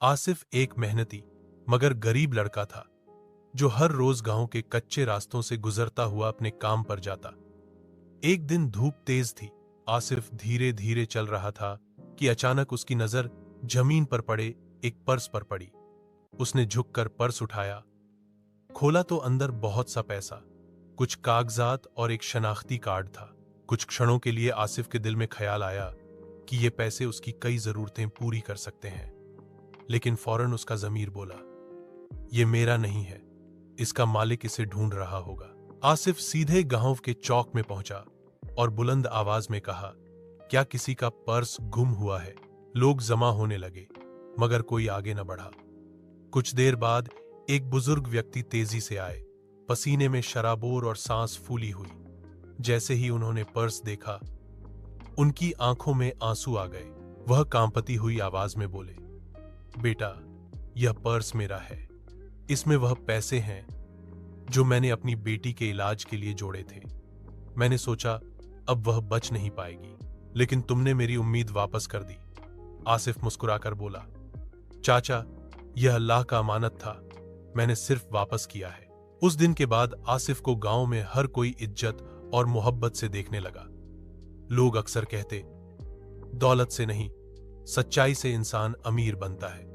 आसिफ एक मेहनती मगर गरीब लड़का था जो हर रोज गांव के कच्चे रास्तों से गुजरता हुआ अपने काम पर जाता। एक दिन धूप तेज थी। आसिफ धीरे धीरे चल रहा था कि अचानक उसकी नजर जमीन पर पड़े एक पर्स पर पड़ी। उसने झुककर पर्स उठाया, खोला तो अंदर बहुत सा पैसा, कुछ कागजात और एक शनाख्ती कार्ड था। कुछ क्षणों के लिए आसिफ के दिल में ख्याल आया कि ये पैसे उसकी कई जरूरतें पूरी कर सकते हैं, लेकिन फौरन उसका ज़मीर बोला, ये मेरा नहीं है, इसका मालिक इसे ढूंढ रहा होगा। आसिफ सीधे गांव के चौक में पहुंचा और बुलंद आवाज में कहा, क्या किसी का पर्स गुम हुआ है? लोग जमा होने लगे, मगर कोई आगे न बढ़ा। कुछ देर बाद एक बुजुर्ग व्यक्ति तेजी से आए, पसीने में शराबोर और सांस फूली हुई। जैसे ही उन्होंने पर्स देखा, उनकी आंखों में आंसू आ गए। वह कांपती हुई आवाज में बोले, बेटा, यह पर्स मेरा है। इसमें वह पैसे हैं जो मैंने अपनी बेटी के इलाज के लिए जोड़े थे। मैंने सोचा अब वह बच नहीं पाएगी, लेकिन तुमने मेरी उम्मीद वापस कर दी। आसिफ मुस्कुराकर बोला, चाचा, यह अल्लाह का अमानत था, मैंने सिर्फ वापस किया है। उस दिन के बाद आसिफ को गांव में हर कोई इज्जत और मोहब्बत से देखने लगा। लोग अक्सर कहते, दौलत से नहीं, सच्चाई से इंसान अमीर बनता है।